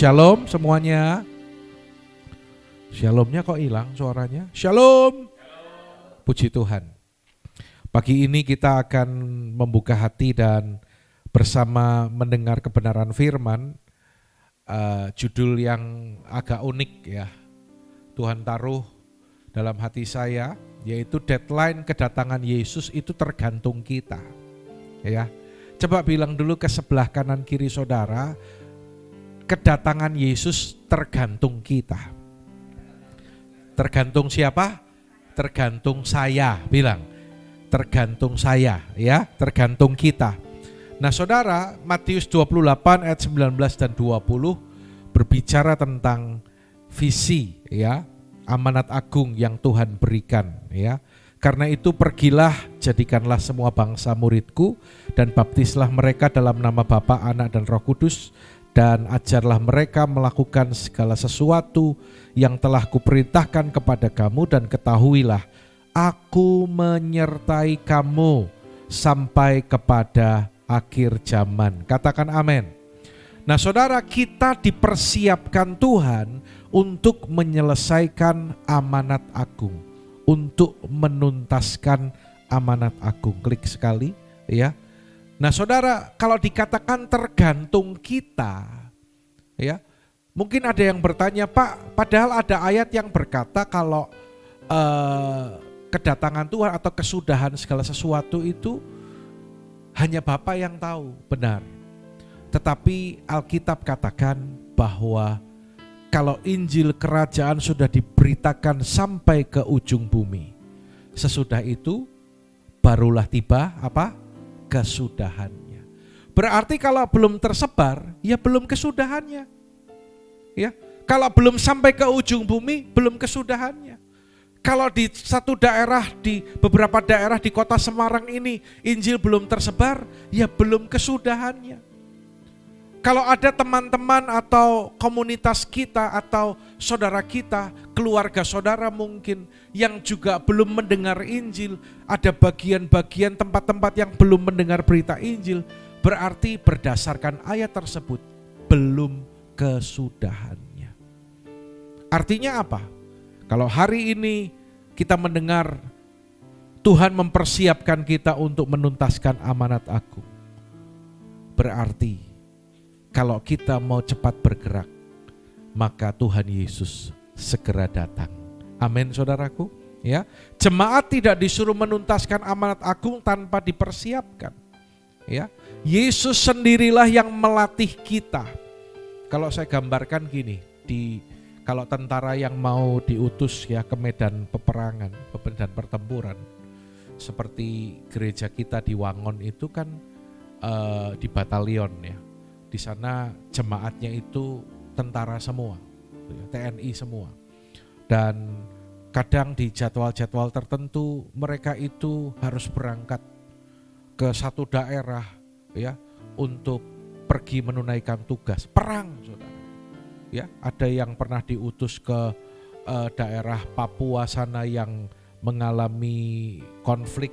Shalom semuanya. Shalomnya kok hilang suaranya? Shalom. Puji Tuhan. Pagi ini kita akan membuka hati dan bersama mendengar kebenaran firman. Judul yang agak unik ya. Tuhan taruh dalam hati saya, yaitu deadline kedatangan Yesus itu tergantung kita. Ya. Coba bilang dulu ke sebelah kanan kiri saudara, kedatangan Yesus tergantung kita. Tergantung siapa? Tergantung saya, bilang. Tergantung saya, ya, tergantung kita. Nah saudara, Matius 28 ayat 19 dan 20 berbicara tentang visi, ya, amanat agung yang Tuhan berikan, ya. Karena itu pergilah, jadikanlah semua bangsa muridku dan baptislah mereka dalam nama Bapa, Anak dan Roh Kudus, dan ajarlah mereka melakukan segala sesuatu yang telah kuperintahkan kepada kamu, dan ketahuilah aku menyertai kamu sampai kepada akhir zaman. Katakan amin. Nah saudara, kita dipersiapkan Tuhan untuk menyelesaikan amanat agung, untuk menuntaskan amanat agung. Klik sekali ya. Nah saudara, kalau dikatakan tergantung kita, ya, mungkin ada yang bertanya, Pak, padahal ada ayat yang berkata kalau kedatangan Tuhan atau kesudahan segala sesuatu itu hanya Bapa yang tahu. Benar. Tetapi Alkitab katakan bahwa kalau Injil Kerajaan sudah diberitakan sampai ke ujung bumi, sesudah itu barulah tiba apa? Kesudahannya. Berarti kalau belum tersebar, ya belum kesudahannya. Ya, kalau belum sampai ke ujung bumi, belum kesudahannya. Kalau di satu daerah, di beberapa daerah di kota Semarang ini Injil belum tersebar, ya belum kesudahannya. Kalau ada teman-teman atau komunitas kita atau saudara kita, keluarga saudara mungkin yang juga belum mendengar Injil, ada bagian-bagian tempat-tempat yang belum mendengar berita Injil, berarti berdasarkan ayat tersebut belum kesudahannya. Artinya apa? Kalau hari ini kita mendengar Tuhan mempersiapkan kita untuk menuntaskan amanat agung, berarti kalau kita mau cepat bergerak, maka Tuhan Yesus segera datang. Amin saudaraku. Ya, jemaat tidak disuruh menuntaskan amanat agung tanpa dipersiapkan. Ya, Yesus sendirilah yang melatih kita. Kalau saya gambarkan gini, kalau tentara yang mau diutus ya ke medan peperangan, medan pertempuran, seperti gereja kita di Wangon itu kan di batalion ya. Di sana jemaatnya itu tentara semua, TNI semua. Dan kadang di jadwal-jadwal tertentu mereka itu harus berangkat ke satu daerah ya untuk pergi menunaikan tugas perang, saudara. Ya, ada yang pernah diutus ke daerah Papua sana yang mengalami konflik,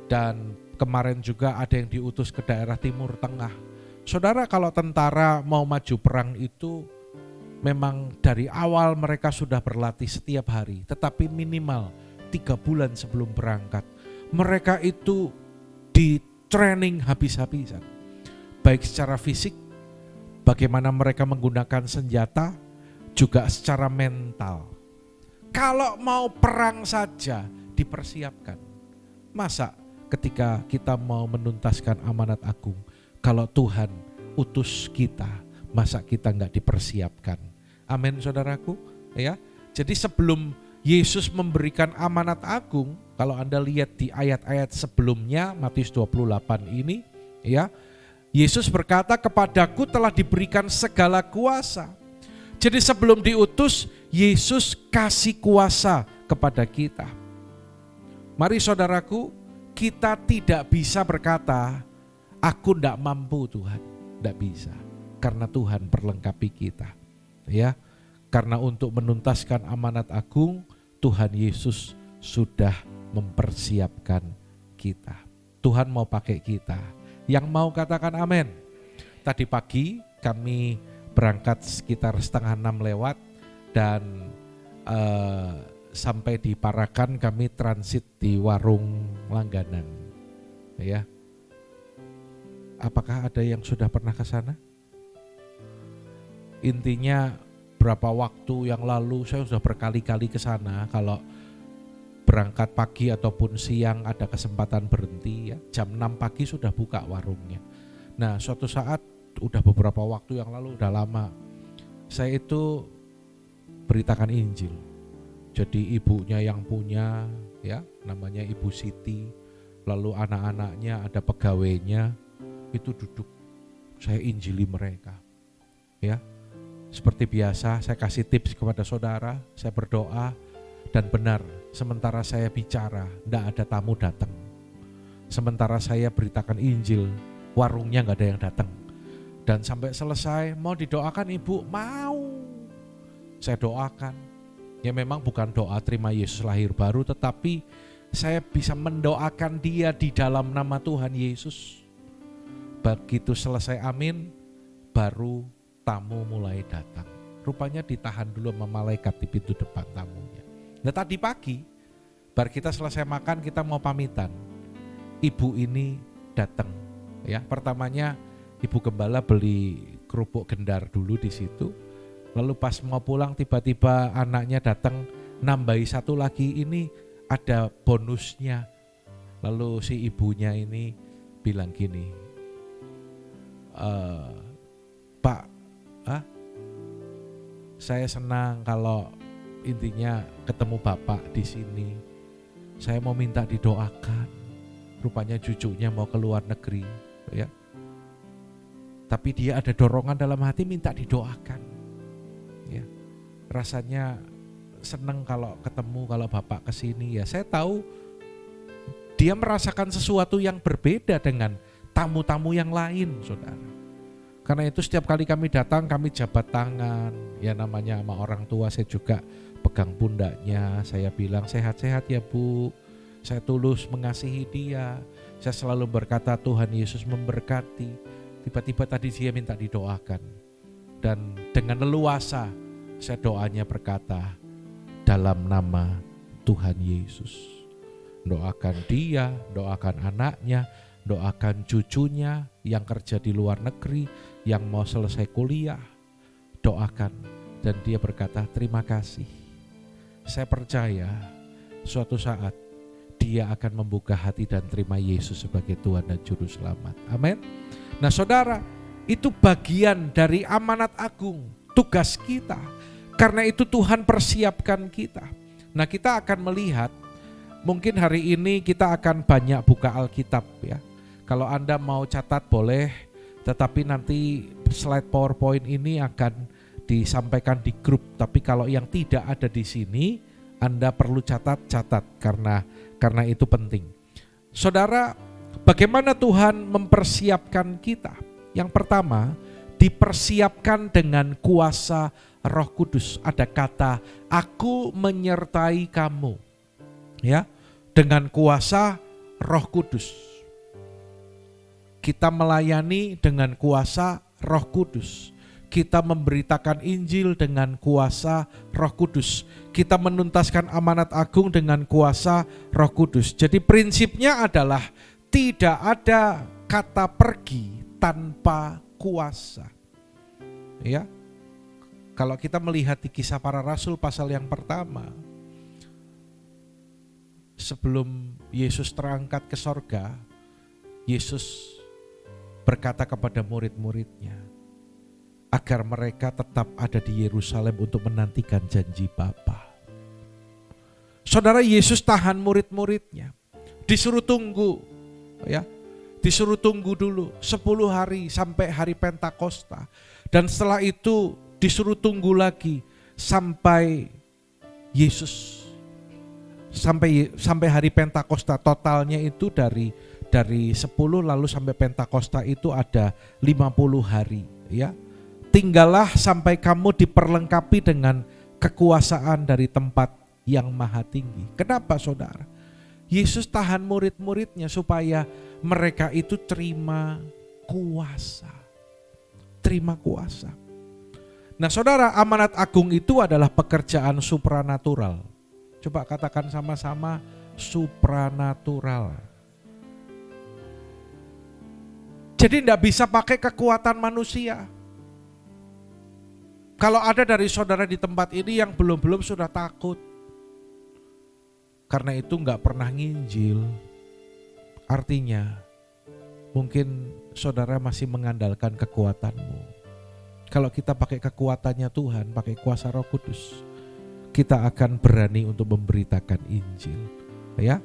dan kemarin juga ada yang diutus ke daerah Timur Tengah. Saudara, kalau tentara mau maju perang itu memang dari awal mereka sudah berlatih setiap hari, tetapi minimal 3 bulan sebelum berangkat mereka itu di training habis-habisan, baik secara fisik, bagaimana mereka menggunakan senjata, juga secara mental. Kalau mau perang saja dipersiapkan, masa ketika kita mau menuntaskan amanat agung, kalau Tuhan utus kita, masa kita enggak dipersiapkan? Amin saudaraku. Ya, jadi sebelum Yesus memberikan amanat agung, kalau Anda lihat di ayat-ayat sebelumnya Matius 28 ini, ya, Yesus berkata, kepadaku telah diberikan segala kuasa. Jadi sebelum diutus, Yesus kasih kuasa kepada kita. Mari saudaraku, kita tidak bisa berkata, aku tidak mampu Tuhan, tidak bisa, karena Tuhan perlengkapi kita. Ya, karena untuk menuntaskan amanat agung, Tuhan Yesus sudah mempersiapkan kita. Tuhan mau pakai kita. Yang mau katakan amin. Tadi pagi kami berangkat sekitar 5:30 lewat dan sampai di Parakan kami transit di warung langganan. Ya. Apakah ada yang sudah pernah ke sana? Intinya berapa waktu yang lalu saya sudah berkali-kali ke sana. Kalau berangkat pagi ataupun siang ada kesempatan berhenti ya. Jam 6 pagi sudah buka warungnya. Nah, suatu saat udah beberapa waktu yang lalu, udah lama, saya itu beritakan Injil. Jadi ibunya yang punya ya, namanya Ibu Siti. Lalu anak-anaknya, ada pegawainya, itu duduk. Saya injili mereka. Ya. Seperti biasa saya kasih tips kepada saudara, saya berdoa, dan benar sementara saya bicara tidak ada tamu datang. Sementara saya beritakan Injil, warungnya nggak ada yang datang. Dan sampai selesai, mau didoakan ibu? Mau. Saya doakan. Ya memang bukan doa terima Yesus lahir baru, tetapi saya bisa mendoakan dia di dalam nama Tuhan Yesus. Begitu selesai amin, baru tamu mulai datang. Rupanya ditahan dulu sama malaikat di pintu depan tamunya. Nah tadi pagi, baru kita selesai makan, kita mau pamitan. Ibu ini datang. Ya, pertamanya Ibu Gembala beli kerupuk gendar dulu di situ. Lalu pas mau pulang tiba-tiba anaknya datang nambahi satu lagi, ini ada bonusnya. Lalu si ibunya ini bilang gini, Pak, saya senang kalau intinya ketemu Bapak di sini. Saya mau minta didoakan. Rupanya cucunya mau ke luar negeri, ya. Tapi dia ada dorongan dalam hati minta didoakan. Ya. Rasanya senang kalau ketemu, kalau Bapak ke sini. Ya, saya tahu dia merasakan sesuatu yang berbeda dengan tamu-tamu yang lain, Saudara. Karena itu setiap kali kami datang, kami jabat tangan. Ya namanya sama orang tua, saya juga pegang pundaknya. Saya bilang, sehat-sehat ya Bu. Saya tulus mengasihi dia. Saya selalu berkata Tuhan Yesus memberkati. Tiba-tiba tadi dia minta didoakan. Dan dengan leluasa saya doanya berkata, dalam nama Tuhan Yesus. Doakan dia, doakan anaknya, doakan cucunya yang kerja di luar negeri, yang mau selesai kuliah, doakan. Dan dia berkata, terima kasih. Saya percaya suatu saat dia akan membuka hati dan terima Yesus sebagai Tuhan dan Juru Selamat. Amin. Nah saudara, itu bagian dari amanat agung, tugas kita. Karena itu Tuhan persiapkan kita. Nah kita akan melihat, mungkin hari ini kita akan banyak buka Alkitab ya. Kalau Anda mau catat boleh, tetapi nanti slide PowerPoint ini akan disampaikan di grup. Tapi kalau yang tidak ada di sini, Anda perlu catat karena itu penting. Saudara, bagaimana Tuhan mempersiapkan kita? Yang pertama, dipersiapkan dengan kuasa Roh Kudus. Ada kata, aku menyertai kamu. Ya, dengan kuasa Roh Kudus. Kita melayani dengan kuasa Roh Kudus. Kita memberitakan Injil dengan kuasa Roh Kudus. Kita menuntaskan amanat agung dengan kuasa Roh Kudus. Jadi prinsipnya adalah tidak ada kata pergi tanpa kuasa. Ya. Kalau kita melihat di Kisah Para Rasul pasal yang pertama, sebelum Yesus terangkat ke sorga, Yesus berkata kepada murid-muridnya agar mereka tetap ada di Yerusalem untuk menantikan janji Bapa. Saudara, Yesus tahan murid-muridnya, disuruh tunggu, ya, disuruh tunggu dulu 10 hari sampai hari Pentakosta, dan setelah itu disuruh tunggu lagi sampai Yesus sampai hari Pentakosta. Totalnya itu dari 10 lalu sampai Pentakosta itu ada 50 hari, ya. Tinggallah sampai kamu diperlengkapi dengan kekuasaan dari tempat yang maha tinggi. Kenapa saudara? Yesus tahan murid-muridnya supaya mereka itu terima kuasa. Terima kuasa. Nah saudara, amanat agung itu adalah pekerjaan supranatural. Coba katakan sama-sama, supranatural. Jadi tidak bisa pakai kekuatan manusia. Kalau ada dari saudara di tempat ini yang belum sudah takut, karena itu nggak pernah nginjil, artinya mungkin saudara masih mengandalkan kekuatanmu. Kalau kita pakai kekuatannya Tuhan, pakai kuasa Roh Kudus, kita akan berani untuk memberitakan Injil. Ya,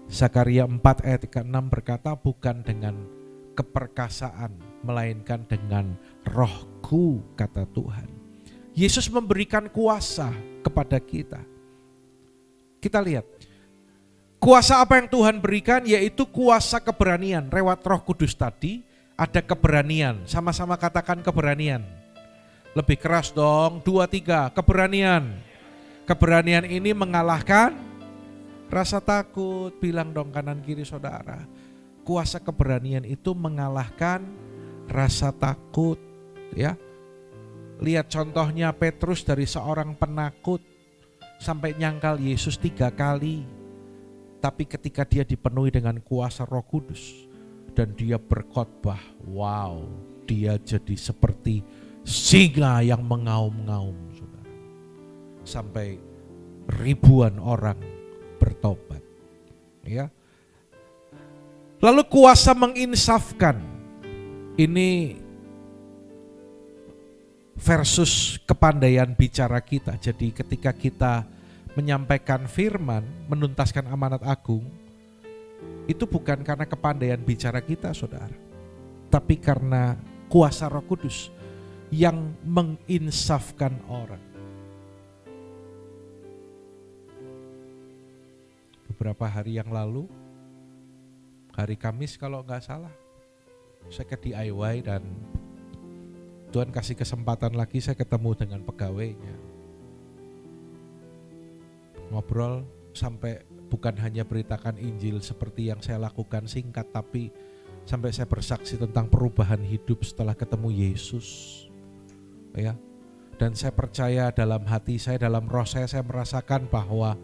Zakaria 4 ayat 6 berkata, bukan dengan keperkasaan, melainkan dengan Rohku, kata Tuhan. Yesus memberikan kuasa kepada kita. Kita lihat, kuasa apa yang Tuhan berikan, yaitu kuasa keberanian. Lewat Roh Kudus tadi, ada keberanian. Sama-sama katakan keberanian. Lebih keras dong, 2, 3, keberanian. Keberanian ini mengalahkan rasa takut. Bilang dong kanan kiri saudara. Kuasa keberanian itu mengalahkan rasa takut. Ya, lihat contohnya Petrus dari seorang penakut sampai nyangkal Yesus 3 kali. Tapi ketika dia dipenuhi dengan kuasa Roh Kudus dan dia berkhotbah, wow, dia jadi seperti singa yang mengaum-ngaum, saudara. Sampai ribuan orang bertobat. Ya. Lalu kuasa menginsafkan. Ini versus kepandaian bicara kita. Jadi ketika kita menyampaikan firman, menuntaskan amanat agung, itu bukan karena kepandaian bicara kita, saudara. Tapi karena kuasa Roh Kudus yang menginsafkan orang. Beberapa hari yang lalu, hari Kamis kalau nggak salah, saya ke DIY dan Tuhan kasih kesempatan lagi, saya ketemu dengan pegawainya. Ngobrol sampai bukan hanya beritakan Injil seperti yang saya lakukan singkat, tapi sampai saya bersaksi tentang perubahan hidup setelah ketemu Yesus. Ya. Dan saya percaya dalam hati saya, dalam roh saya merasakan bahwa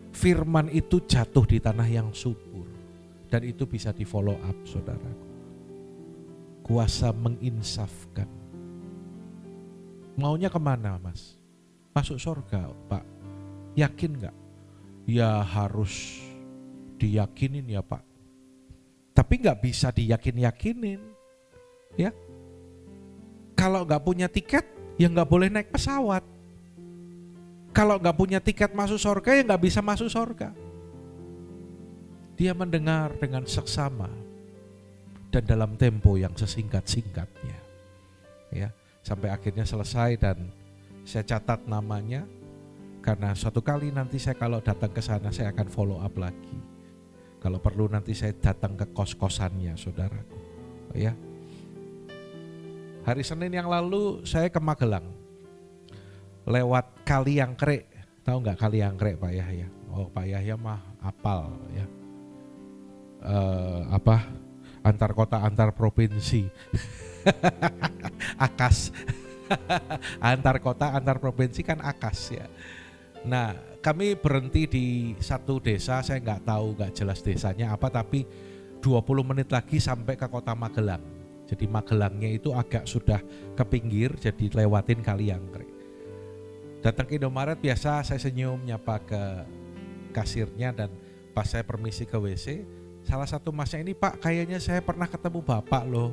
firman itu jatuh di tanah yang subur. Dan itu bisa di follow up, saudaraku. Kuasa menginsafkan. Maunya kemana, Mas? Masuk surga, Pak. Yakin gak? Ya harus diyakinin ya, Pak. Tapi gak bisa diyakin-yakinin. Ya. Kalau gak punya tiket, ya gak boleh naik pesawat. Kalau gak punya tiket masuk surga, ya gak bisa masuk surga. Dia mendengar dengan seksama dan dalam tempo yang sesingkat-singkatnya. Ya, sampai akhirnya selesai dan saya catat namanya. Karena suatu kali nanti saya kalau datang ke sana saya akan follow up lagi. Kalau perlu nanti saya datang ke kos-kosannya, saudaraku. Ya. Hari Senin yang lalu saya ke Magelang. Lewat Kaliangkrek. Tahu nggak Kaliangkrek Pak Yahya? Oh, Pak Yahya mah apal ya. Antar kota antar provinsi. Akas. Antar kota antar provinsi kan akas ya. Nah, kami berhenti di satu desa, saya nggak jelas desanya apa, tapi 20 menit lagi sampai ke kota Magelang. Jadi Magelangnya itu agak sudah ke pinggir, jadi lewatin Kaliangkrek. Datang ke Indomaret biasa saya senyum nyapa ke kasirnya dan pas saya permisi ke WC, salah satu masnya ini, Pak kayaknya saya pernah ketemu Bapak loh.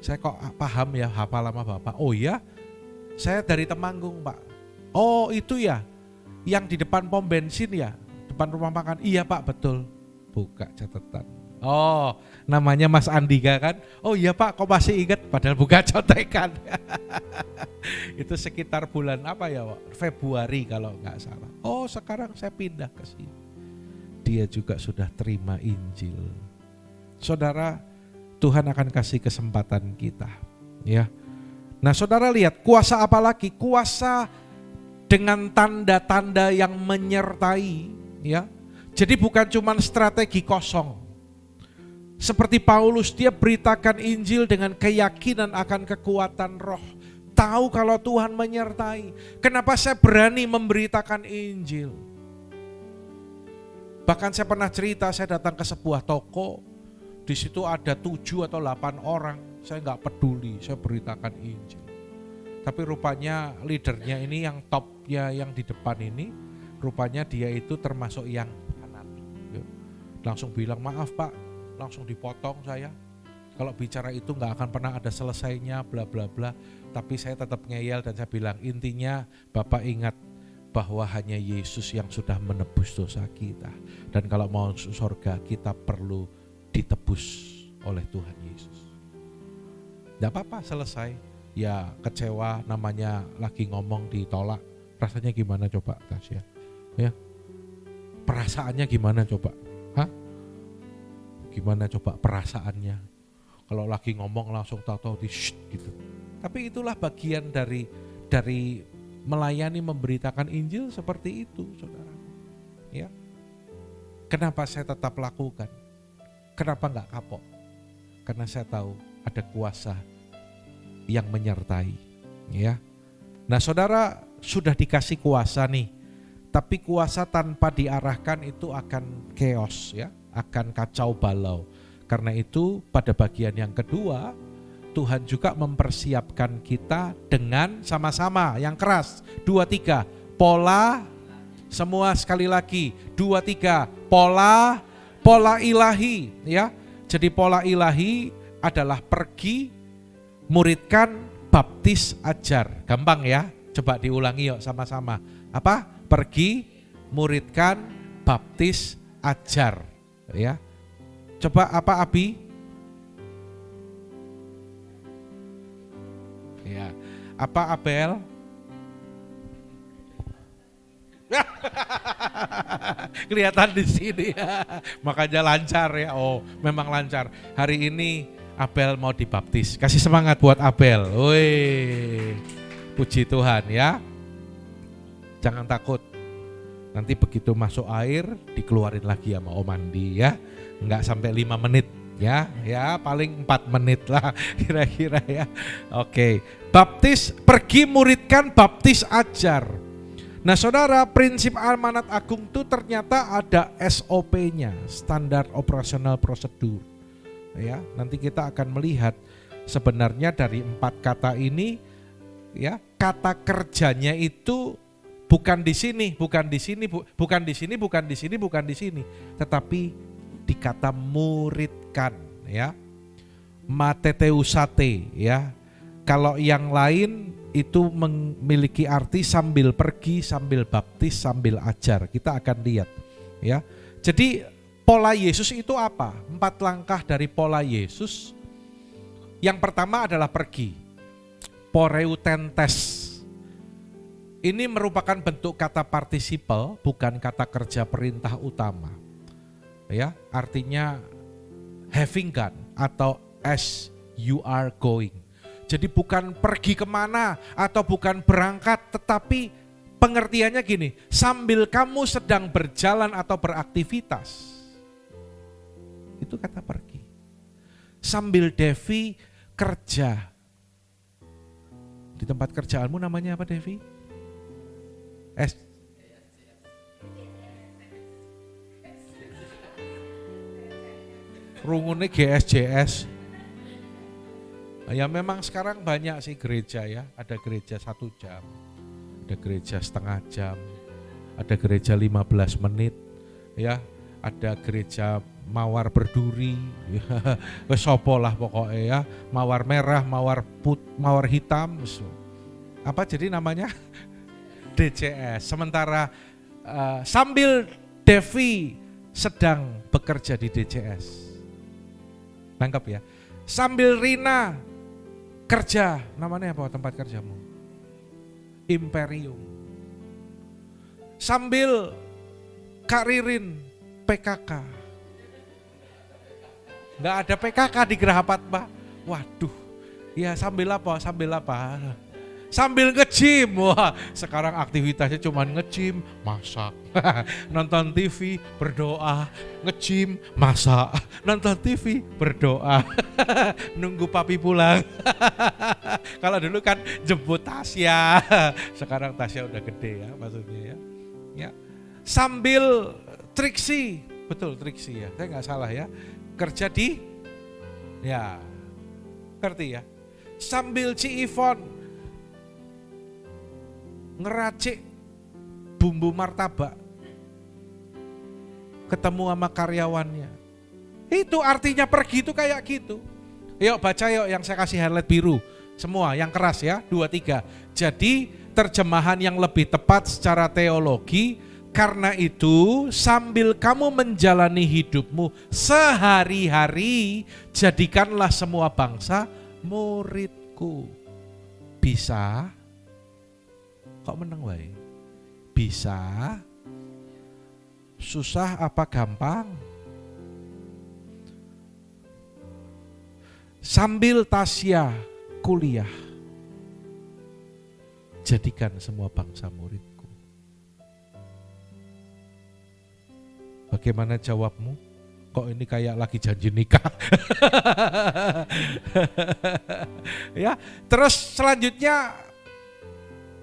Saya kok paham ya, hafal sama Bapak. Oh ya, saya dari Temanggung Pak. Oh itu ya, yang di depan pom bensin ya, depan rumah makan. Iya Pak betul. Buka catatan. Oh namanya Mas Andika kan. Oh iya Pak kok masih ingat, padahal buka contekan. Itu sekitar bulan apa ya Pak? Februari kalau nggak salah. Oh sekarang saya pindah ke sini. Dia juga sudah terima Injil. Saudara, Tuhan akan kasih kesempatan kita, ya. Nah, saudara lihat kuasa apa lagi? Kuasa dengan tanda-tanda yang menyertai, ya. Jadi bukan cuma strategi kosong. Seperti Paulus, dia beritakan Injil dengan keyakinan akan kekuatan Roh. tahu kalau Tuhan menyertai. Kenapa saya berani memberitakan Injil? Bahkan saya pernah cerita, saya datang ke sebuah toko, di situ ada 7 atau 8 orang, saya nggak peduli, saya beritakan Injil. Tapi rupanya leadernya ini yang topnya yang di depan ini, rupanya dia itu termasuk yang fanatik. Langsung bilang, maaf Pak, langsung dipotong saya. Kalau bicara itu nggak akan pernah ada selesainya, bla bla bla. Tapi saya tetap ngeyel dan saya bilang, intinya Bapak ingat bahwa hanya Yesus yang sudah menebus dosa kita. Dan kalau mau surga kita perlu ditebus oleh Tuhan Yesus. Nggak apa-apa, selesai. Ya kecewa, namanya lagi ngomong ditolak. Rasanya gimana coba Tasya? Ya, perasaannya gimana coba? Hah? Gimana coba perasaannya? Kalau lagi ngomong langsung tahu-tahu di shh gitu. Tapi itulah bagian dari melayani, memberitakan Injil seperti itu, saudara. Ya. Kenapa saya tetap lakukan? Kenapa enggak kapok? Karena saya tahu ada kuasa yang menyertai. Ya. Nah, saudara sudah dikasih kuasa nih, tapi kuasa tanpa diarahkan itu akan chaos, ya, akan kacau balau. Karena itu pada bagian yang kedua, Tuhan juga mempersiapkan kita dengan sama-sama yang keras. 2, 3, pola, semua sekali lagi, 2, 3, pola ilahi, ya. Jadi pola ilahi adalah pergi, muridkan, baptis, ajar. Gampang ya, coba diulangi yuk sama-sama. Apa? Pergi, muridkan, baptis, ajar, ya. Coba apa Abi? Ya. Apa Abel? Kelihatan di sini ya. Makanya lancar ya. Oh, memang lancar. Hari ini Abel mau dibaptis. Kasih semangat buat Abel. Woi. Puji Tuhan ya. Jangan takut. Nanti begitu masuk air dikeluarin lagi sama Om Andi ya. Enggak sampai 5 menit ya, paling 4 menit lah kira-kira ya. Oke, baptis, pergi, muridkan, baptis, ajar. Nah saudara, prinsip amanat agung itu ternyata ada SOP-nya, standar operasional prosedur. Ya, nanti kita akan melihat sebenarnya dari 4 kata ini, ya, kata kerjanya itu bukan di sini, bukan di sini, bukan di sini, bukan di sini, bukan di sini, tetapi dikata muridkan, ya, mateteusate, ya. Kalau yang lain itu memiliki arti sambil pergi, sambil baptis, sambil ajar. Kita akan lihat, ya. Jadi pola Yesus itu apa? 4 langkah dari pola Yesus. Yang pertama adalah pergi, poreutentes. Ini merupakan bentuk kata partisipal, bukan kata kerja perintah utama. Ya, artinya having gone atau as you are going. Jadi bukan pergi kemana atau bukan berangkat, tetapi pengertiannya gini, sambil kamu sedang berjalan atau beraktivitas. Itu kata pergi. Sambil Devi kerja. Di tempat kerjaanmu namanya apa Devi? Rungune GSJS. Ya memang sekarang banyak sih gereja ya. Ada gereja 1 jam, ada gereja setengah jam, ada gereja 15 menit, ya, ada gereja mawar berduri, wes sopo lah pokoknya ya, mawar merah, mawar hitam, apa jadi namanya DCS. Sementara sambil Devi sedang bekerja di DCS. Nangkep ya. Sambil Rina kerja, namanya apa tempat kerjamu? Imperium. Sambil Kak Ririn PKK. Nggak ada PKK di Geraha Patma. Waduh. Ya sambil apa? Sambil apa? Sambil nge-gym, wah sekarang aktivitasnya cuma nge-gym, masak, nonton TV, berdoa, nge-gym, masak, nonton TV, berdoa, nunggu papi pulang. Kalau dulu kan jemput Tasya, sekarang Tasya udah gede ya maksudnya ya. Ya. Sambil Triksi, betul Triksi ya, saya nggak salah ya, kerja di, ya ngerti ya. Sambil Ci Ivon ngeracik bumbu martabak, ketemu sama karyawannya. Itu artinya pergi itu kayak gitu. Yuk baca yuk yang saya kasih highlight biru. Semua yang keras ya, 2, 3. Jadi terjemahan yang lebih tepat secara teologi, karena itu sambil kamu menjalani hidupmu sehari-hari, jadikanlah semua bangsa muridku. Bisa? Kok menang wae? Bisa? Susah apa gampang? Sambil Tasya kuliah, jadikan semua bangsa muridku. Bagaimana jawabmu? Kok ini kayak lagi janji nikah? Ya, terus selanjutnya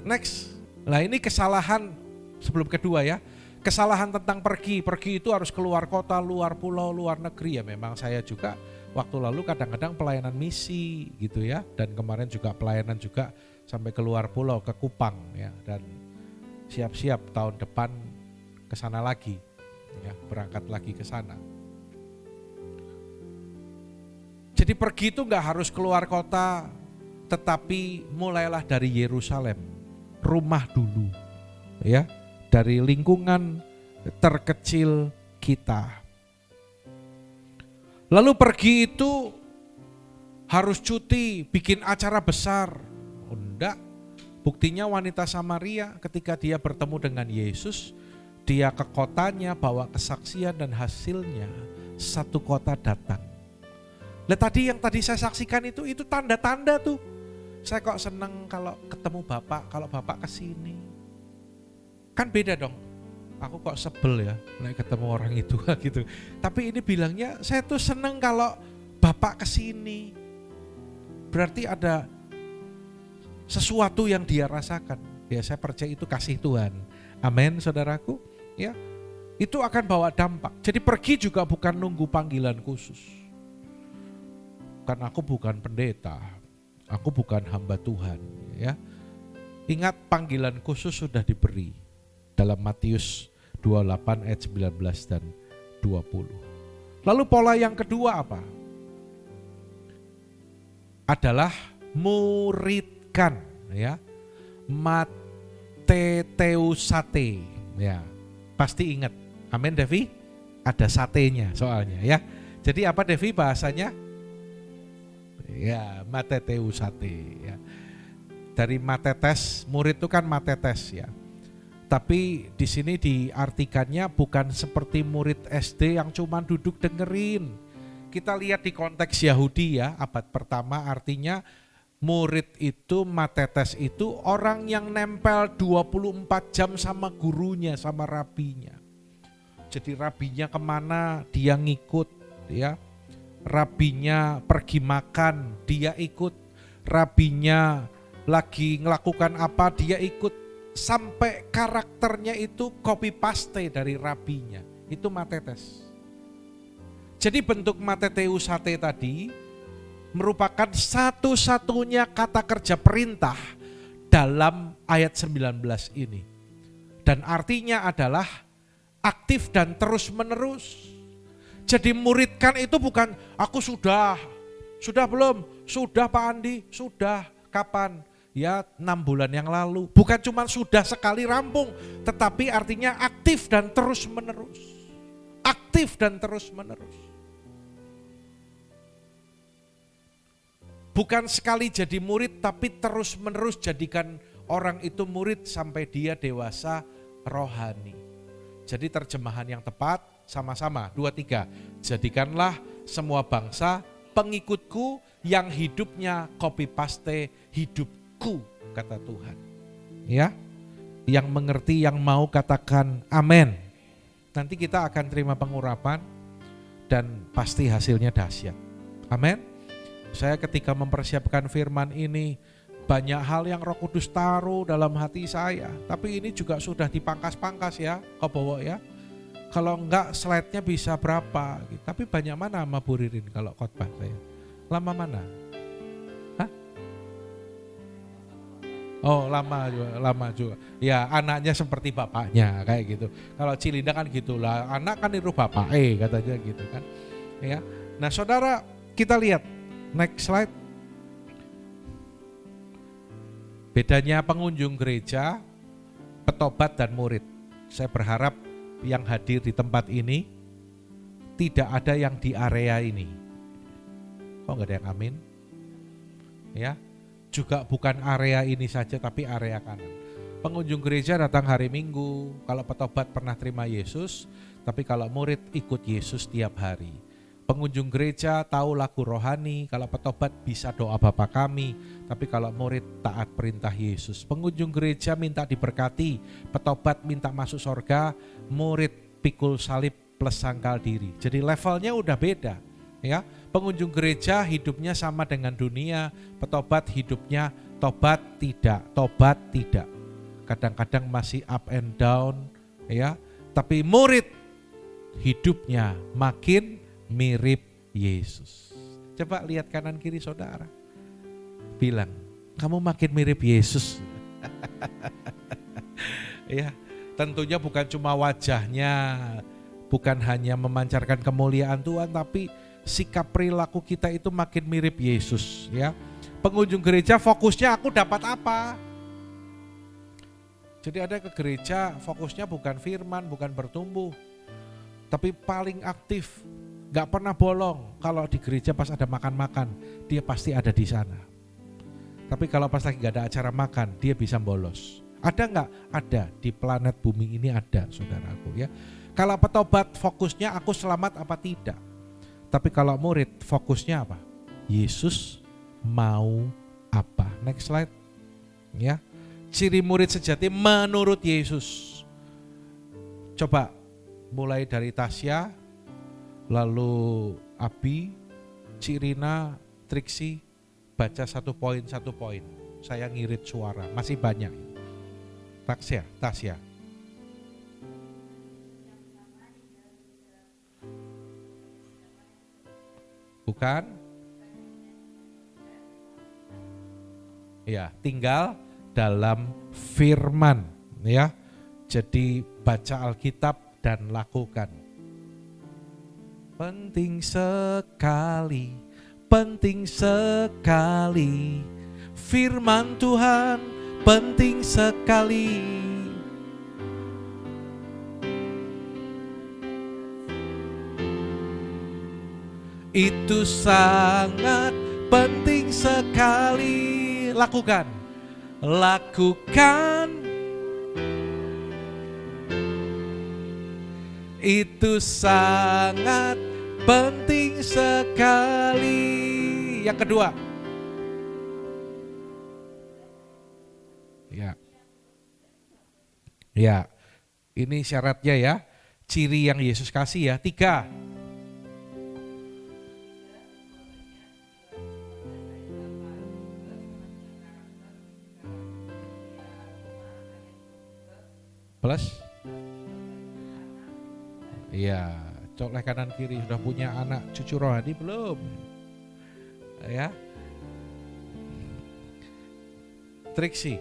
next. Nah ini kesalahan sebelum kedua ya. Kesalahan tentang pergi. Pergi itu harus keluar kota, luar pulau, luar negeri ya. Memang saya juga waktu lalu kadang-kadang pelayanan misi gitu ya. Dan kemarin juga pelayanan juga sampai keluar pulau ke Kupang ya. Dan siap-siap tahun depan ke sana lagi ya, berangkat lagi ke sana. Jadi pergi itu enggak harus keluar kota, tetapi mulailah dari Yerusalem. Rumah dulu ya, dari lingkungan terkecil kita. Lalu pergi itu harus cuti, bikin acara besar. Oh, enggak. Buktinya wanita Samaria ketika dia bertemu dengan Yesus, dia ke kotanya bawa kesaksian dan hasilnya satu kota datang. Lihat tadi yang tadi saya saksikan itu tanda-tanda tuh. Saya kok seneng kalau ketemu Bapak, kalau Bapak kesini. Kan beda dong. Aku kok sebel ya naik ketemu orang itu gitu. Tapi ini bilangnya saya tuh seneng kalau Bapak kesini. Berarti ada sesuatu yang dia rasakan. Ya saya percaya itu kasih Tuhan. Amin saudaraku. Ya, itu akan bawa dampak. Jadi pergi juga bukan nunggu panggilan khusus. Kan aku bukan pendeta. Aku bukan hamba Tuhan, ya. Ingat panggilan khusus sudah diberi dalam Matius 28 ayat 19 dan 20. Lalu pola yang kedua apa? Adalah muridkan, ya. Mateteusate, ya. Pasti ingat. Amin, Devi? Ada satenya soalnya, ya. Jadi apa Devi bahasanya? Ya, mateteusate ya. Dari matetes, murid itu kan matetes ya. Tapi di sini diartikannya bukan seperti murid SD yang cuma duduk dengerin. Kita lihat di konteks Yahudi ya, abad pertama artinya murid itu, matetes itu orang yang nempel 24 jam sama gurunya, sama rabinya. Jadi rabinya kemana dia ngikut ya. Rabinya pergi makan, dia ikut. Rabinya lagi ngelakukan apa, dia ikut. Sampai karakternya itu copy paste dari rabinya. Itu matetes. Jadi bentuk mateteusate tadi merupakan satu-satunya kata kerja perintah dalam ayat 19 ini. Dan artinya adalah aktif dan terus menerus. Jadi muridkan itu bukan aku sudah belum, sudah Pak Andi, sudah kapan? Ya 6 bulan yang lalu. Bukan cuma sudah sekali rampung, tetapi artinya aktif dan terus menerus. Aktif dan terus menerus. Bukan sekali jadi murid, tapi terus menerus jadikan orang itu murid sampai dia dewasa rohani. Jadi terjemahan yang tepat, sama-sama, 2, 3. Jadikanlah semua bangsa pengikutku yang hidupnya copy paste hidupku kata Tuhan. Ya, yang mengerti, yang mau katakan amin. Nanti kita akan terima pengurapan dan pasti hasilnya dahsyat. Amin. Saya ketika mempersiapkan firman ini, banyak hal yang Roh Kudus taruh dalam hati saya. Tapi ini juga sudah dipangkas-pangkas ya, Kobowo ya. Kalau enggak slide-nya bisa berapa gitu. Tapi banyak mana sama Bu Ririn kalau khotbah saya? Lama mana? Hah? Oh lama juga. Ya anaknya seperti bapaknya kayak gitu. Kalau Cilinda kan gitulah, anak kan niru bapak katanya gitu kan. Ya. Nah saudara, kita lihat next slide. Bedanya pengunjung gereja, petobat dan murid. Saya berharap yang hadir di tempat ini tidak ada yang di area ini. Kok enggak ada yang amin? Ya. Juga bukan area ini saja tapi area kanan. Pengunjung gereja datang hari Minggu, kalau petobat pernah terima Yesus, tapi kalau murid ikut Yesus tiap hari. Pengunjung gereja tahu lagu rohani, kalau petobat bisa doa Bapa Kami, tapi kalau murid taat perintah Yesus. Pengunjung gereja minta diberkati, petobat minta masuk surga, murid pikul salib plus sangkal diri. Jadi levelnya udah beda. Ya, pengunjung gereja hidupnya sama dengan dunia, petobat hidupnya tobat tidak. Kadang-kadang masih up and down, ya. Tapi murid hidupnya makin mirip Yesus. Coba lihat kanan kiri saudara. Bilang, kamu makin mirip Yesus. Ya, tentunya bukan cuma wajahnya, bukan hanya memancarkan kemuliaan Tuhan, tapi sikap perilaku kita itu makin mirip Yesus, ya. Pengunjung gereja fokusnya aku dapat apa? Jadi ada ke gereja fokusnya bukan firman, bukan bertumbuh, tapi paling aktif. Gak pernah bolong. Kalau di gereja pas ada makan-makan, dia pasti ada di sana. Tapi kalau pas lagi gak ada acara makan, dia bisa bolos. Ada gak? Ada. Di planet bumi ini ada, saudaraku ya. Kalau petobat fokusnya aku selamat apa tidak. Tapi kalau murid fokusnya apa? Yesus mau apa? Next slide. Ya. Ciri murid sejati menurut Yesus. Coba mulai dari Tasya, lalu Abi, Cirina, Triksi, baca satu poin. Saya ngirit suara, masih banyak. Tasya. Bukan? Ya, tinggal dalam firman, ya. Jadi baca Alkitab dan lakukan. Penting sekali firman Tuhan, penting sekali. Itu sangat penting sekali. Lakukan. Itu sangat penting sekali. Yang kedua. Ya. Ini syaratnya ya. Ciri yang Yesus kasih ya. 3. Plus. Iya, colek kanan kiri. Sudah punya anak cucu rohani belum? Ya. Triksi.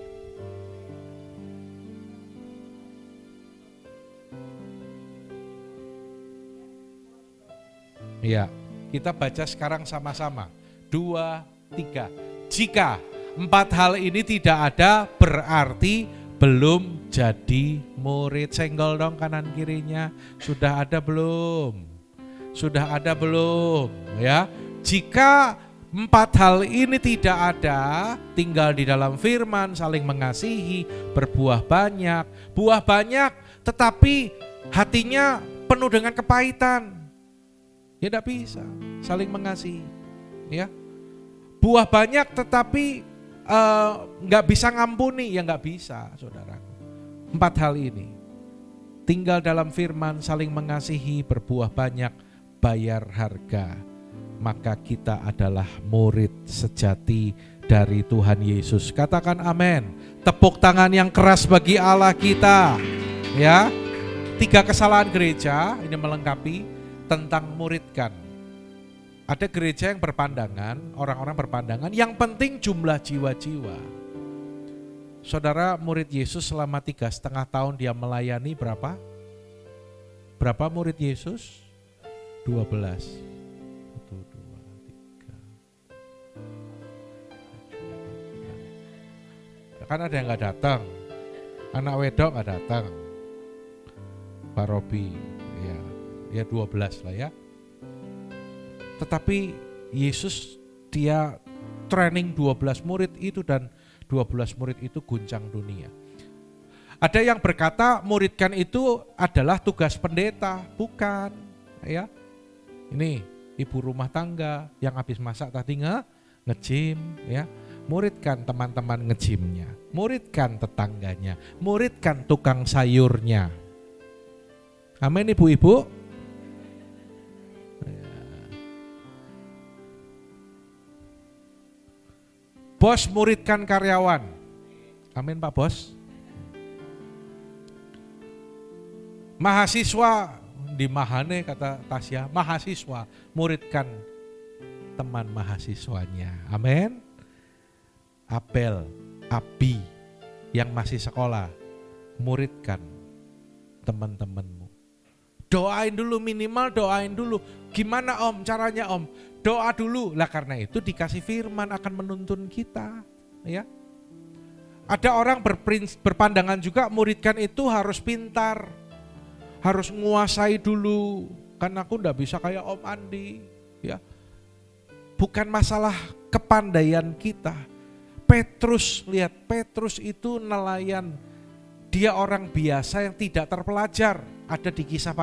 Iya, kita baca sekarang sama-sama. 2, 3. Jika 4 hal ini tidak ada, berarti belum jadi murid. Senggol dong kanan kirinya. Sudah ada belum? Ya. Jika 4 hal ini tidak ada, tinggal di dalam firman, saling mengasihi, berbuah banyak. Buah banyak tetapi hatinya penuh dengan kepahitan. Ya tidak bisa saling mengasihi. Ya. Buah banyak tetapi nggak bisa ngampuni, ya nggak bisa, saudaraku. 4 hal ini. Tinggal dalam firman, saling mengasihi, berbuah banyak, bayar harga. Maka kita adalah murid sejati dari Tuhan Yesus. Katakan amin. Tepuk tangan yang keras bagi Allah kita. Ya. 3 kesalahan gereja ini melengkapi tentang muridkan. Ada gereja yang berpandangan, orang-orang berpandangan, yang penting jumlah jiwa-jiwa. Saudara, murid Yesus selama 3,5 tahun dia melayani berapa? Berapa murid Yesus? 12. 1, 2, 3. Kan ada yang gak datang. Anak wedok gak datang. Pak Robi, ya 12 lah ya. Tetapi Yesus dia training 12 murid itu, dan 12 murid itu guncang dunia. Ada yang berkata muridkan itu adalah tugas pendeta, bukan. Ya, ini ibu rumah tangga yang habis masak tadi nge-gym, ya. Muridkan teman-teman nge-gymnya, muridkan tetangganya, muridkan tukang sayurnya. Amin ibu-ibu. Bos muridkan karyawan. Amin Pak Bos. Mahasiswa di Mahane, kata Tasya, mahasiswa muridkan teman mahasiswanya. Amin. Abel, Abi yang masih sekolah, muridkan teman-temanmu. Doain dulu, minimal doain dulu. Gimana Om caranya Om? Doa dulu. Lah karena itu dikasih firman akan menuntun kita, ya. Ada orang berpandangan juga muridkan itu harus pintar, harus menguasai dulu. Kan aku enggak bisa kayak Om Andi, ya. Bukan masalah kepandaian kita. Petrus, lihat Petrus itu nelayan. Dia orang biasa yang tidak terpelajar. Ada di Kisah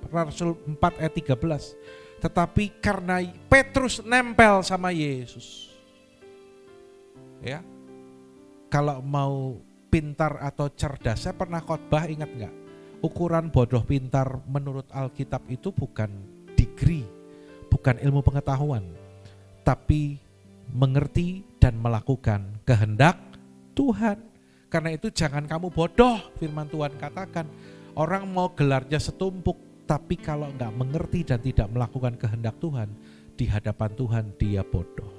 Rasul 4 ayat 13. Tetapi karena Petrus nempel sama Yesus. Ya. Kalau mau pintar atau cerdas, saya pernah khotbah, ingat enggak? Ukuran bodoh pintar menurut Alkitab itu bukan degree, bukan ilmu pengetahuan, tapi mengerti dan melakukan kehendak Tuhan. Karena itu jangan kamu bodoh, firman Tuhan katakan. Orang mau gelarnya setumpuk, tapi kalau enggak mengerti dan tidak melakukan kehendak Tuhan, di hadapan Tuhan dia bodoh.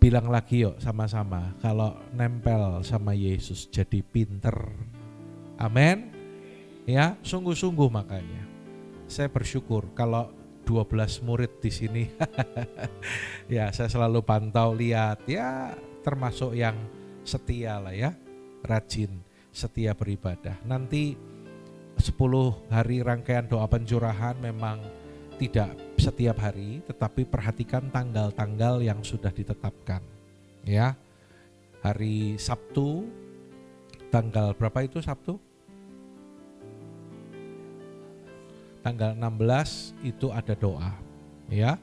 Bilang lagi yuk sama-sama, kalau nempel sama Yesus jadi pinter. Amin. Ya, sungguh-sungguh makanya. Saya bersyukur kalau 12 murid di sini. Ya, saya selalu pantau lihat, ya termasuk yang setia lah ya, rajin, setia beribadah. Nanti 10 hari rangkaian doa pencurahan memang tidak setiap hari, tetapi perhatikan tanggal-tanggal yang sudah ditetapkan. Ya, hari Sabtu, tanggal berapa itu Sabtu? Tanggal 16 itu ada doa. Ya,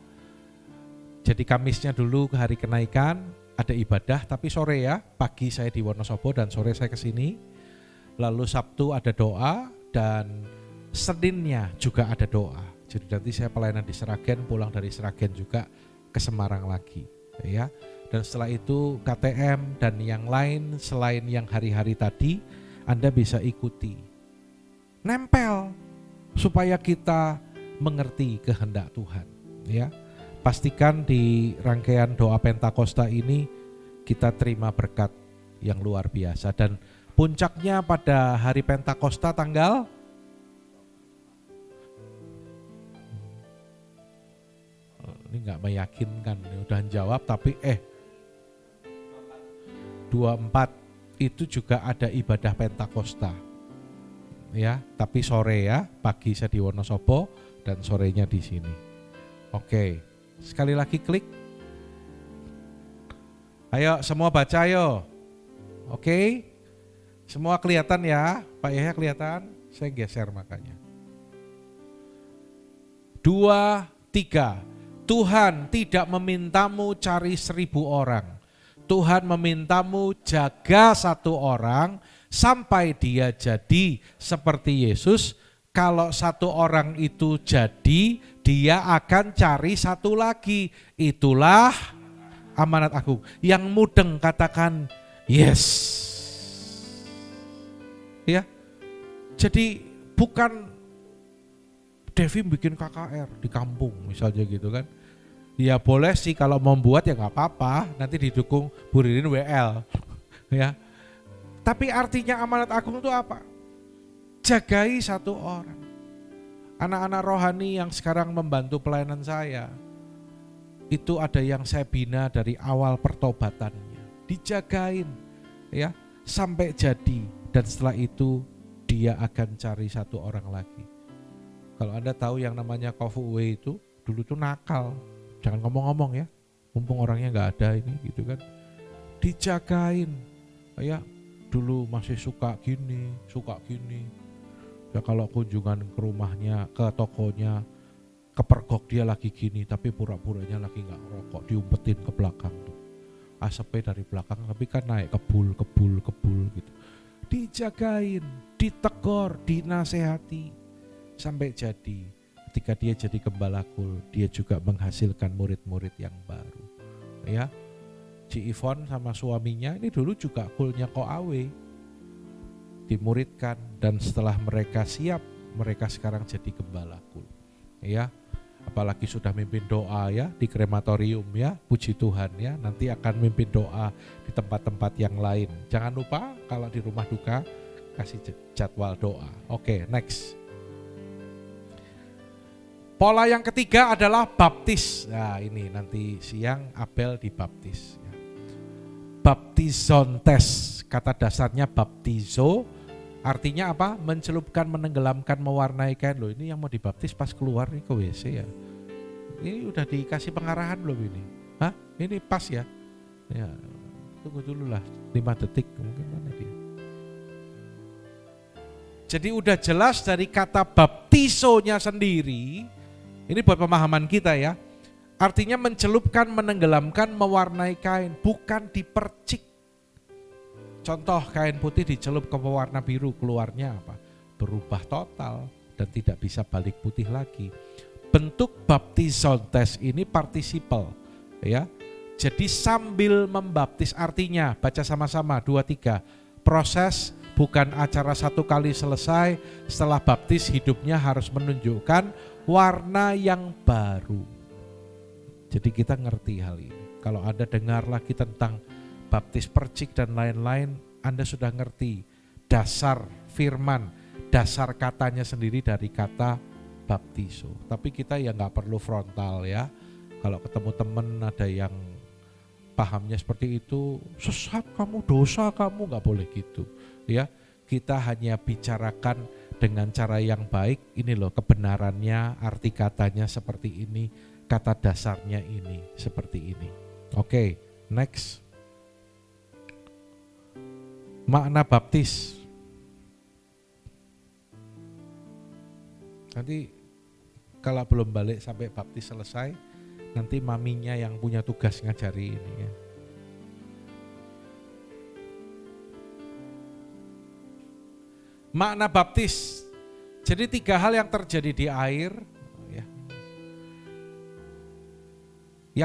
jadi Kamisnya dulu ke hari kenaikan ada ibadah, tapi sore ya, pagi saya di Wonosobo dan sore saya ke sini. Lalu Sabtu ada doa dan Seninnya juga ada doa. Jadi nanti saya pelayanan di Sragen, pulang dari Sragen juga ke Semarang lagi, ya. Dan setelah itu KTM dan yang lain selain yang hari-hari tadi Anda bisa ikuti. Nempel supaya kita mengerti kehendak Tuhan, ya. Pastikan di rangkaian doa Pentakosta ini kita terima berkat yang luar biasa, dan puncaknya pada hari Pentakosta tanggal ini nggak meyakinkan, udah jawab tapi 24 itu juga ada ibadah Pentakosta, ya. Tapi sore ya, pagi saya di Wonosobo dan sorenya di sini. Oke, sekali lagi klik. Ayo semua baca ayo. Oke, semua kelihatan ya, Pak Yahya kelihatan? Saya geser makanya. 2, 3. Tuhan tidak memintamu cari 1.000 orang. Tuhan memintamu jaga 1 orang sampai dia jadi seperti Yesus. Kalau 1 orang itu jadi, dia akan cari 1 lagi. Itulah amanat agung. Yang mudeng katakan yes. Ya. Jadi bukan Devi bikin KKR di kampung misalnya gitu kan. Ya boleh sih kalau mau buat ya nggak apa-apa, nanti didukung Bu Ririn WL. Ya. Tapi artinya amanat agung itu apa? Jagai 1 orang. Anak-anak rohani yang sekarang membantu pelayanan saya, itu ada yang saya bina dari awal pertobatannya. Dijagain ya sampai jadi, dan setelah itu dia akan cari 1 orang lagi. Kalau Anda tahu yang namanya Kofuwe itu dulu tuh nakal. Jangan ngomong-ngomong ya, mumpung orangnya nggak ada ini gitu kan. Dijagain, ya dulu masih suka gini. Ya kalau kunjungan ke rumahnya, ke tokonya, kepergok dia lagi gini, tapi pura-puranya lagi nggak ngerokok, diumpetin ke belakang tuh. Asapnya dari belakang, tapi kan naik kebul gitu. Dijagain, ditegor, dinasehati. Sampai jadi, ketika dia jadi gembala kul, dia juga menghasilkan murid-murid yang baru. Ya, Ci Ivon sama suaminya ini dulu juga kulnya Koawe, dimuridkan, dan setelah mereka siap, mereka sekarang jadi gembala kul. Ya, apalagi sudah mimpin doa ya di krematorium ya, puji Tuhan ya, nanti akan mimpin doa di tempat-tempat yang lain. Jangan lupa kalau di rumah duka kasih jadwal doa. Oke, next. Pola yang ketiga adalah baptis. Nah ini nanti siang Abel dibaptis. Baptizontes, kata dasarnya baptizo, artinya apa? Mencelupkan, menenggelamkan, mewarnai kain. Loh ini yang mau dibaptis pas keluar nih ke WC ya. Ini udah dikasih pengarahan belum ini? Hah? Ini pas ya? Ya tunggu dulu lah 5 detik mungkin mana dia. Jadi udah jelas dari kata baptizonya sendiri. Ini buat pemahaman kita ya. Artinya mencelupkan, menenggelamkan, mewarnai kain, bukan dipercik. Contoh kain putih dicelup ke pewarna biru, keluarnya apa? Berubah total dan tidak bisa balik putih lagi. Bentuk baptizontes ini participle ya. Jadi sambil membaptis, artinya baca sama-sama 2, 3. Proses bukan acara 1 kali selesai, setelah baptis hidupnya harus menunjukkan warna yang baru. Jadi kita ngerti hal ini. Kalau Anda dengar lagi tentang baptis percik dan lain-lain, Anda sudah ngerti dasar firman, dasar katanya sendiri dari kata baptizo. Tapi kita ya nggak perlu frontal ya. Kalau ketemu teman ada yang pahamnya seperti itu, sesat kamu, dosa kamu, nggak boleh gitu ya. Kita hanya bicarakan dengan cara yang baik. Ini loh kebenarannya, arti katanya seperti ini, kata dasarnya ini seperti ini. Oke, next. Makna baptis. Nanti kalau belum balik sampai baptis selesai, nanti maminya yang punya tugas ngajari ini ya. Makna baptis. Jadi 3 hal yang terjadi di air ya.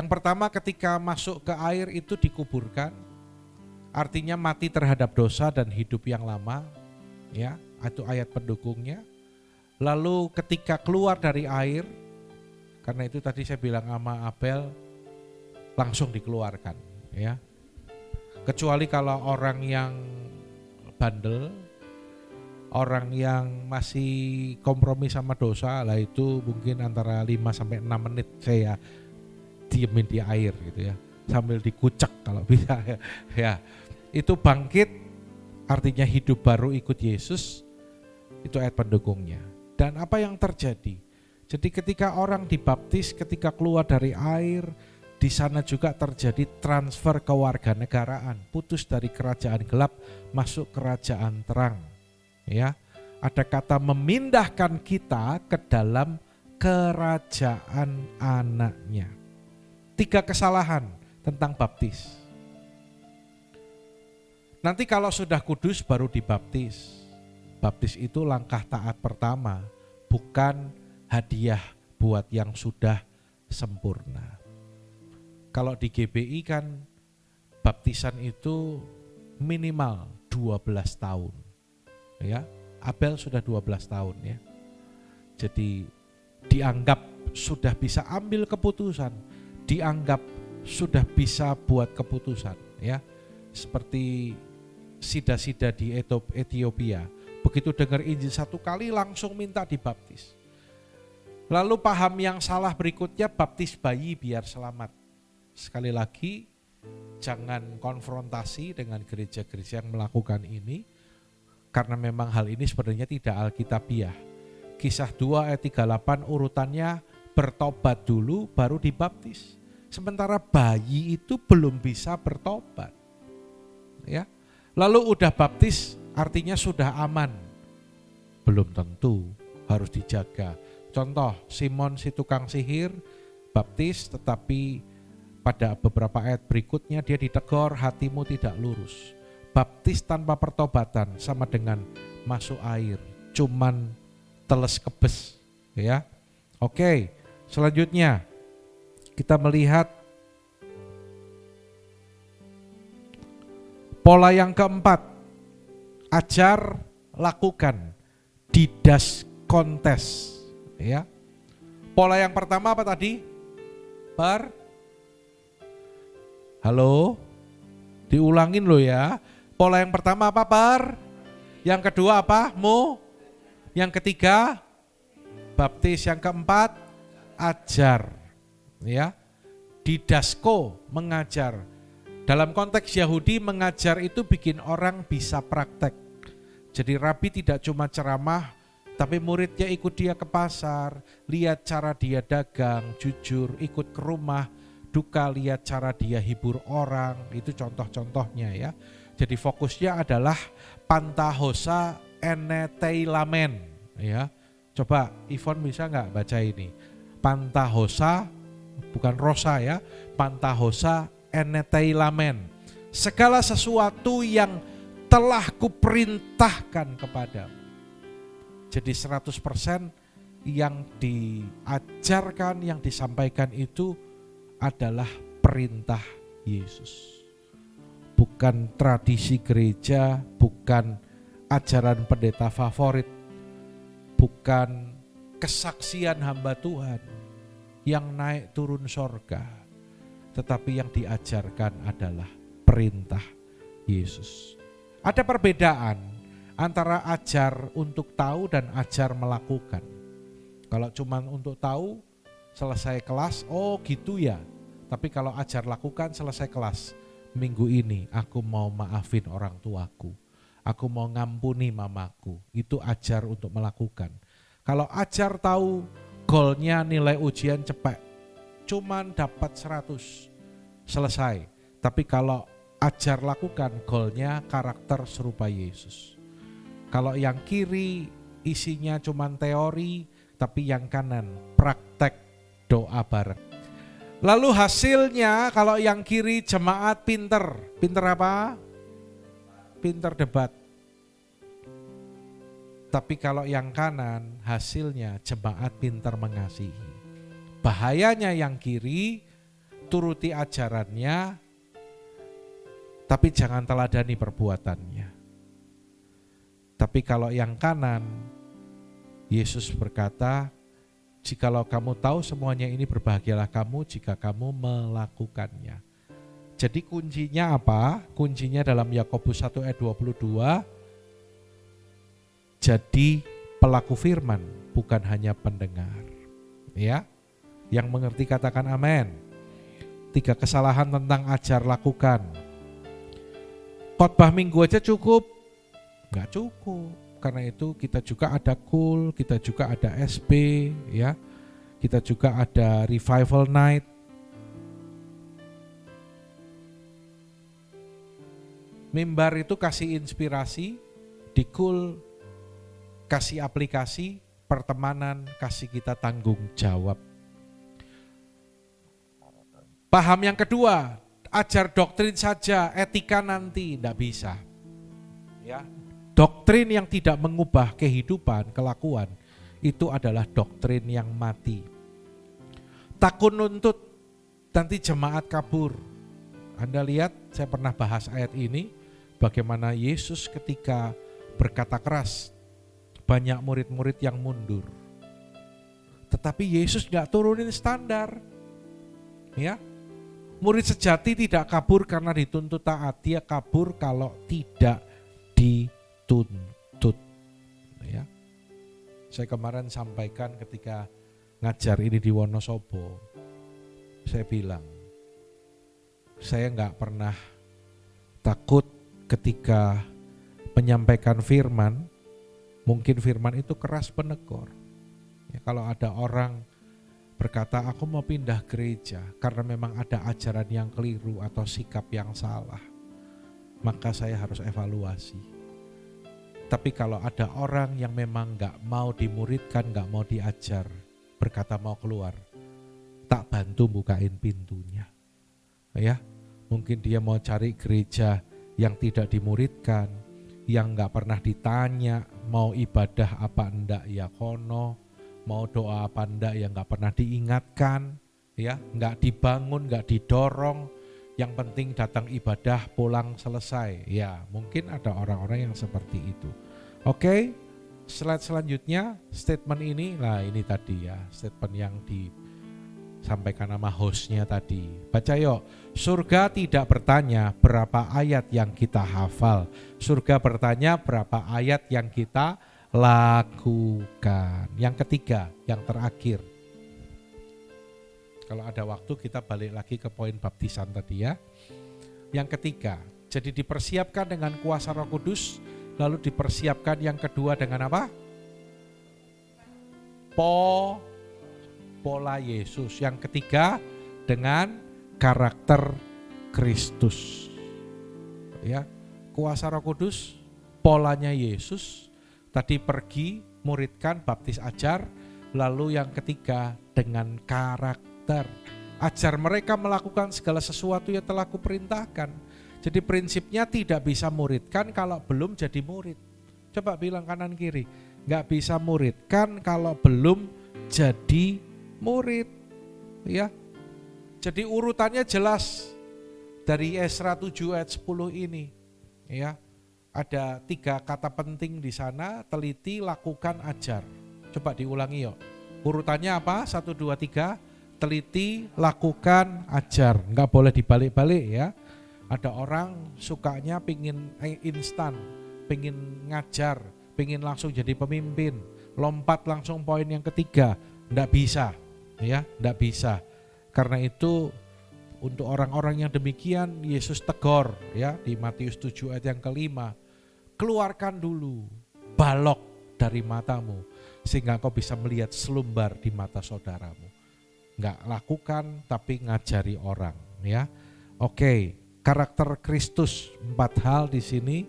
Yang pertama ketika masuk ke air itu dikuburkan. Artinya mati terhadap dosa dan hidup yang lama ya, itu ayat pendukungnya. Lalu ketika keluar dari air, karena itu tadi saya bilang sama Abel langsung dikeluarkan ya. Kecuali kalau orang yang bandel, orang yang masih kompromi sama dosa, lah itu mungkin antara 5-6 menit saya diemin di air gitu ya, sambil dikucek kalau bisa ya. Itu bangkit, artinya hidup baru ikut Yesus, itu ayat pendukungnya. Dan apa yang terjadi? Jadi ketika orang dibaptis, ketika keluar dari air, di sana juga terjadi transfer kewarganegaraan, putus dari kerajaan gelap masuk kerajaan terang. Ya, ada kata memindahkan kita ke dalam kerajaan anaknya. 3 kesalahan tentang baptis. Nanti kalau sudah kudus baru dibaptis. Baptis itu langkah taat pertama, bukan hadiah buat yang sudah sempurna. Kalau di GBI kan baptisan itu minimal 12 tahun. Ya, Abel sudah 12 tahun ya. Jadi dianggap sudah bisa ambil keputusan, dianggap sudah bisa buat keputusan ya. Seperti sida-sida di Ethiopia, begitu dengar Injil 1 kali langsung minta dibaptis. Lalu paham yang salah berikutnya, baptis bayi biar selamat. Sekali lagi, jangan konfrontasi dengan gereja-gereja yang melakukan ini, karena memang hal ini sebenarnya tidak alkitabiah. Kisah 2 ayat 38 urutannya bertobat dulu baru dibaptis. Sementara bayi itu belum bisa bertobat. Ya. Lalu udah baptis artinya sudah aman. Belum tentu, harus dijaga. Contoh, Simon si tukang sihir baptis tetapi pada beberapa ayat berikutnya dia ditegur, hatimu tidak lurus. Baptis tanpa pertobatan sama dengan masuk air, cuman teles kebes, ya. Oke, selanjutnya kita melihat pola yang keempat, ajar, lakukan, didas kontes, ya. Pola yang pertama apa tadi? Halo, diulangin loh ya. Pola yang pertama apa? Yang kedua apa? Yang ketiga baptis. Yang keempat ajar, ya. Didasko, mengajar. Dalam konteks Yahudi, mengajar itu bikin orang bisa praktek. Jadi rabi tidak cuma ceramah, tapi muridnya ikut dia ke pasar, lihat cara dia dagang, jujur, ikut ke rumah duka, lihat cara dia hibur orang. Itu contoh-contohnya ya. Jadi fokusnya adalah pantahosa eneteilamen, ya. Coba Ivon bisa nggak baca ini? Pantahosa, bukan rosa ya, pantahosa eneteilamen. Segala sesuatu yang telah kuperintahkan kepadamu. Jadi 100% yang diajarkan, yang disampaikan itu adalah perintah Yesus. Bukan tradisi gereja, bukan ajaran pendeta favorit, bukan kesaksian hamba Tuhan yang naik turun sorga, tetapi yang diajarkan adalah perintah Yesus. Ada perbedaan antara ajar untuk tahu dan ajar melakukan. Kalau cuma untuk tahu, selesai kelas, oh gitu ya. Tapi kalau ajar lakukan, selesai kelas, minggu ini aku mau maafin orang tuaku, aku mau ngampuni mamaku. Itu ajar untuk melakukan. Kalau ajar tahu, goalnya nilai ujian cepat, cuman dapat 100, selesai. Tapi kalau ajar lakukan, goalnya karakter serupa Yesus. Kalau yang kiri isinya cuman teori, tapi yang kanan praktek doa bareng. Lalu hasilnya kalau yang kiri jemaat pinter. Pinter apa? Pinter debat. Tapi kalau yang kanan hasilnya jemaat pinter mengasihi. Bahayanya yang kiri turuti ajarannya, tapi jangan teladani perbuatannya. Tapi kalau yang kanan, Yesus berkata, jikalau kamu tahu semuanya ini, berbahagialah kamu jika kamu melakukannya. Jadi kuncinya apa? Kuncinya dalam Yakobus 1 ayat 22, jadi pelaku firman, bukan hanya pendengar. Ya, yang mengerti katakan amin. 3 kesalahan tentang ajar lakukan. Khotbah minggu aja cukup? Enggak cukup. Karena itu kita juga ada KUL, kita juga ada SP, ya. Kita juga ada Revival Night. Mimbar itu kasih inspirasi, di KUL kasih aplikasi, pertemanan, kasih kita tanggung jawab. Paham yang kedua, ajar doktrin saja, etika nanti, tidak bisa. Ya, doktrin yang tidak mengubah kehidupan, kelakuan, itu adalah doktrin yang mati. Takut nuntut, nanti jemaat kabur. Anda lihat, saya pernah bahas ayat ini, bagaimana Yesus ketika berkata keras, banyak murid-murid yang mundur. Tetapi Yesus gak turunin standar. Ya, murid sejati tidak kabur karena dituntut taat, dia kabur kalau tidak dituntut. Ya, saya kemarin sampaikan ketika ngajar ini di Wonosobo, saya bilang, saya gak pernah takut ketika menyampaikan firman. Mungkin firman itu keras penegur. Ya, kalau ada orang berkata, aku mau pindah gereja karena memang ada ajaran yang keliru atau sikap yang salah, maka saya harus evaluasi. Tapi kalau ada orang yang memang gak mau dimuridkan, gak mau diajar, berkata mau keluar, tak bantu bukain pintunya. Ya, mungkin dia mau cari gereja yang tidak dimuridkan, yang gak pernah ditanya mau ibadah apa enggak ya kono, mau doa apa enggak yang gak pernah diingatkan, ya, gak dibangun, gak didorong, yang penting datang ibadah pulang selesai. Ya, mungkin ada orang-orang yang seperti itu. Oke, slide selanjutnya, statement ini, nah ini tadi ya, statement yang disampaikan sama hostnya tadi. Baca yuk. Surga tidak bertanya berapa ayat yang kita hafal. Surga bertanya berapa ayat yang kita lakukan. Yang ketiga, yang terakhir. Kalau ada waktu kita balik lagi ke poin baptisan tadi ya. Yang ketiga, jadi dipersiapkan dengan kuasa Roh Kudus, lalu dipersiapkan yang kedua dengan apa? Pola Yesus. Yang ketiga dengan karakter Kristus. Ya, kuasa Roh Kudus, polanya Yesus. Tadi pergi, muridkan, baptis, ajar. Lalu yang ketiga dengan karakter. Ajar mereka melakukan segala sesuatu yang telah kuperintahkan. Jadi prinsipnya tidak bisa muridkan kalau belum jadi murid. Coba bilang kanan kiri, gak bisa muridkan kalau belum jadi murid. Ya, jadi urutannya jelas dari Esra 7 ayat 10 ini. Ya, ada 3 kata penting di sana, teliti, lakukan, ajar. Coba diulangi yuk. Urutannya apa? 1, 2, 3, teliti, lakukan, ajar. Enggak boleh dibalik-balik ya. Ada orang sukanya pingin instan, pingin ngajar, pingin langsung jadi pemimpin, lompat langsung poin yang ketiga. Enggak bisa, ya, enggak bisa. Karena itu untuk orang-orang yang demikian Yesus tegur ya di Matius 7 ayat yang kelima. Keluarkan dulu balok dari matamu sehingga kau bisa melihat selumbar di mata saudaramu. Enggak lakukan tapi ngajari orang ya. Oke, karakter Kristus 4 hal di sini.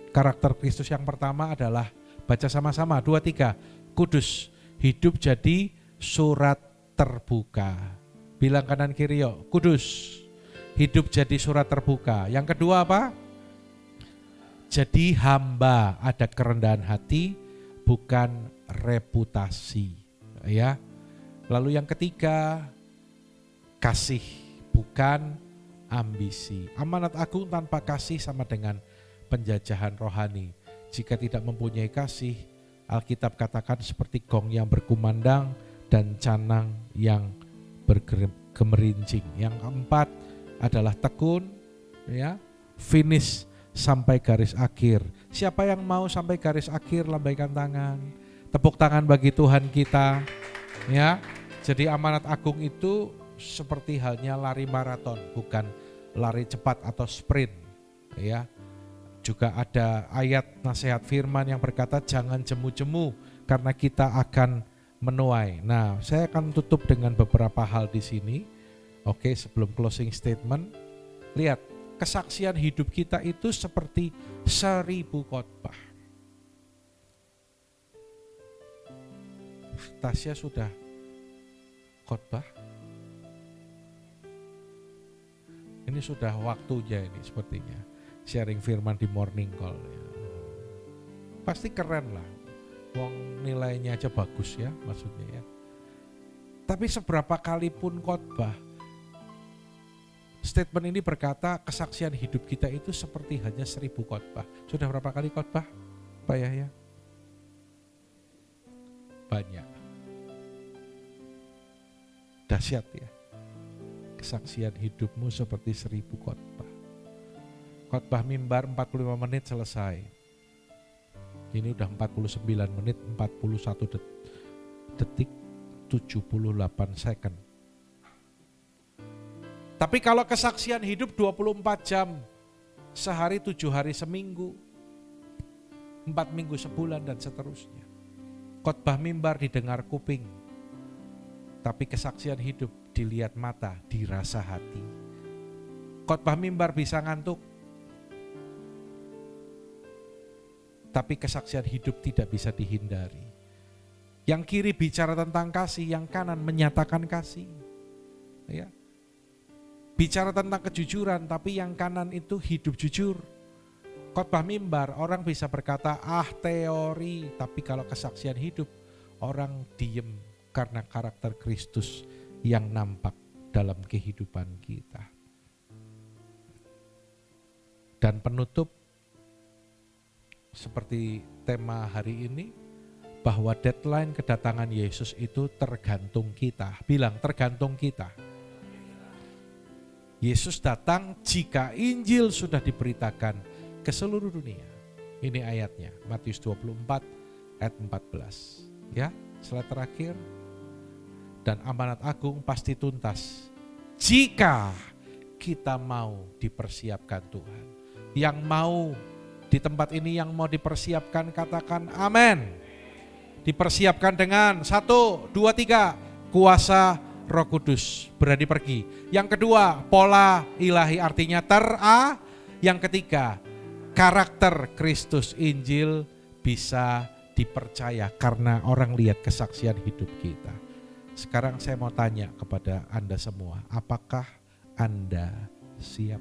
Karakter Kristus yang pertama adalah baca sama-sama 2, 3. Kudus, hidup jadi surat terbuka. Bilang kanan kiri yuk, kudus, hidup jadi surat terbuka. Yang kedua apa? Jadi hamba, ada kerendahan hati, bukan reputasi. Ya. Lalu yang ketiga, kasih, bukan ambisi. Amanat agung tanpa kasih sama dengan penjajahan rohani. Jika tidak mempunyai kasih, Alkitab katakan seperti gong yang berkumandang dan canang yang bergemerincing. Yang keempat adalah tekun, ya, finish sampai garis akhir. Siapa yang mau sampai garis akhir, lambaikan tangan. Tepuk tangan bagi Tuhan kita. Ya, jadi amanat agung itu seperti halnya lari maraton, bukan lari cepat atau sprint. Ya, juga ada ayat nasihat firman yang berkata jangan jemu-jemu karena kita akan menuai. Nah, saya akan tutup dengan beberapa hal di sini. Oke, sebelum closing statement, lihat kesaksian hidup kita itu seperti 1000 khotbah. Tasya sudah khotbah. Ini sudah waktunya ini sepertinya. Sharing firman di morning call. Pasti keren lah. Wong nilainya aja bagus ya maksudnya ya. Tapi seberapa kali pun khotbah, statement ini berkata kesaksian hidup kita itu seperti hanya 1000 khotbah. Sudah berapa kali khotbah, Pak Yahya? Banyak. Dahsyat ya. Kesaksian hidupmu seperti 1000 khotbah. Khotbah mimbar 45 menit selesai. Ini udah 49 menit 41 detik 78 second. Tapi kalau kesaksian hidup 24 jam, sehari 7 hari seminggu, 4 minggu sebulan dan seterusnya. Khotbah mimbar didengar kuping, tapi kesaksian hidup dilihat mata, dirasa hati. Khotbah mimbar bisa ngantuk, tapi kesaksian hidup tidak bisa dihindari. Yang kiri bicara tentang kasih, yang kanan menyatakan kasih. Ya. Bicara tentang kejujuran, tapi yang kanan itu hidup jujur. Khotbah mimbar, orang bisa berkata, teori, tapi kalau kesaksian hidup, orang diem karena karakter Kristus yang nampak dalam kehidupan kita. Dan penutup, seperti tema hari ini, bahwa deadline kedatangan Yesus itu tergantung kita. Bilang tergantung kita. Yesus datang jika Injil sudah diberitakan ke seluruh dunia. Ini ayatnya, Matius 24 ayat 14. Ya, slide terakhir. Dan amanat agung pasti tuntas jika kita mau dipersiapkan Tuhan. Yang mau di tempat ini, yang mau dipersiapkan, katakan amin. Dipersiapkan dengan 1, 2, 3, kuasa Roh Kudus berani pergi. Yang kedua, pola ilahi artinya Yang ketiga, karakter Kristus Injil bisa dipercaya karena orang lihat kesaksian hidup kita. Sekarang saya mau tanya kepada Anda semua, apakah Anda siap?